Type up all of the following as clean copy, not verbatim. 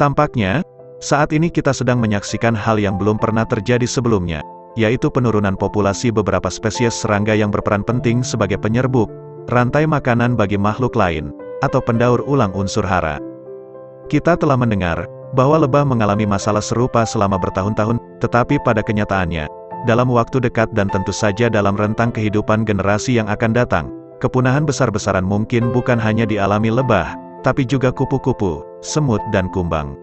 Tampaknya, saat ini kita sedang menyaksikan hal yang belum pernah terjadi sebelumnya, yaitu penurunan populasi beberapa spesies serangga yang berperan penting sebagai penyerbuk, rantai makanan bagi makhluk lain, atau pendaur ulang unsur hara. Kita telah mendengar bahwa lebah mengalami masalah serupa selama bertahun-tahun, tetapi pada kenyataannya, dalam waktu dekat dan tentu saja dalam rentang kehidupan generasi yang akan datang, kepunahan besar-besaran mungkin bukan hanya dialami lebah, tapi juga kupu-kupu, semut dan kumbang.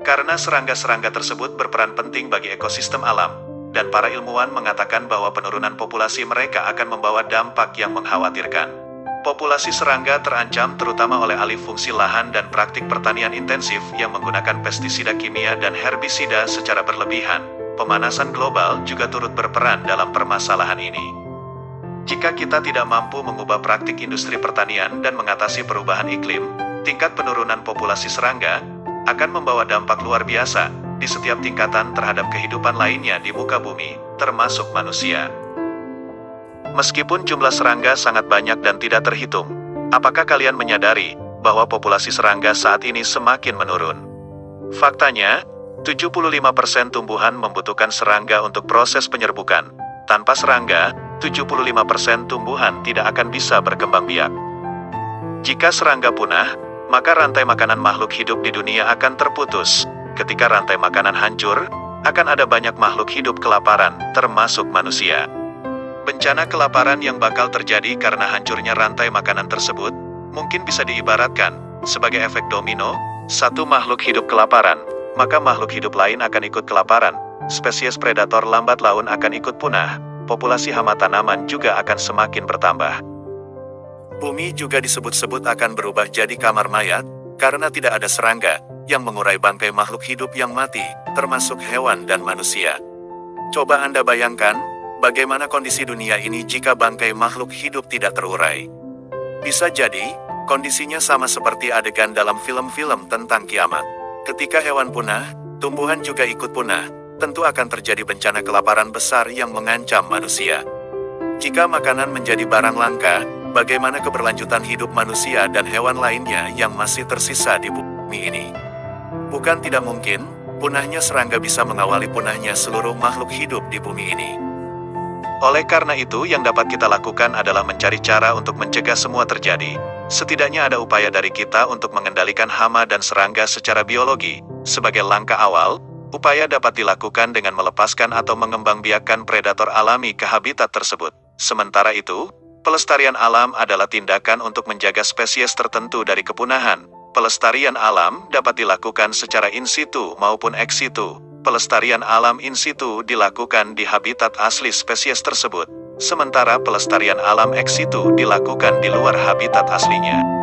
Karena serangga-serangga tersebut berperan penting bagi ekosistem alam, dan para ilmuwan mengatakan bahwa penurunan populasi mereka akan membawa dampak yang mengkhawatirkan. Populasi serangga terancam terutama oleh alih fungsi lahan dan praktik pertanian intensif yang menggunakan pestisida kimia dan herbisida secara berlebihan. Pemanasan global juga turut berperan dalam permasalahan ini. Jika kita tidak mampu mengubah praktik industri pertanian dan mengatasi perubahan iklim, tingkat penurunan populasi serangga akan membawa dampak luar biasa di setiap tingkatan terhadap kehidupan lainnya di muka bumi, termasuk manusia. Meskipun jumlah serangga sangat banyak dan tidak terhitung, apakah kalian menyadari bahwa populasi serangga saat ini semakin menurun? Faktanya, 75% tumbuhan membutuhkan serangga untuk proses penyerbukan. Tanpa serangga, 75% tumbuhan tidak akan bisa berkembang biak. Jika serangga punah, maka rantai makanan makhluk hidup di dunia akan terputus. Ketika rantai makanan hancur, akan ada banyak makhluk hidup kelaparan, termasuk manusia. Bencana kelaparan yang bakal terjadi karena hancurnya rantai makanan tersebut, mungkin bisa diibaratkan sebagai efek domino. Satu makhluk hidup kelaparan, maka makhluk hidup lain akan ikut kelaparan. Spesies predator lambat laun akan ikut punah. Populasi hama tanaman juga akan semakin bertambah. Bumi juga disebut-sebut akan berubah jadi kamar mayat, karena tidak ada serangga yang mengurai bangkai makhluk hidup yang mati, termasuk hewan dan manusia. Coba Anda bayangkan, bagaimana kondisi dunia ini jika bangkai makhluk hidup tidak terurai. Bisa jadi, kondisinya sama seperti adegan dalam film-film tentang kiamat. Ketika hewan punah, tumbuhan juga ikut punah. Tentu akan terjadi bencana kelaparan besar yang mengancam manusia. Jika makanan menjadi barang langka, bagaimana keberlanjutan hidup manusia dan hewan lainnya yang masih tersisa di bumi ini? Bukan tidak mungkin, punahnya serangga bisa mengawali punahnya seluruh makhluk hidup di bumi ini. Oleh karena itu, yang dapat kita lakukan adalah mencari cara untuk mencegah semua terjadi. Setidaknya ada upaya dari kita untuk mengendalikan hama dan serangga secara biologi. Sebagai langkah awal, upaya dapat dilakukan dengan melepaskan atau mengembangbiakkan predator alami ke habitat tersebut. Sementara itu, pelestarian alam adalah tindakan untuk menjaga spesies tertentu dari kepunahan. Pelestarian alam dapat dilakukan secara in situ maupun ex situ. Pelestarian alam in situ dilakukan di habitat asli spesies tersebut, sementara pelestarian alam ex situ dilakukan di luar habitat aslinya.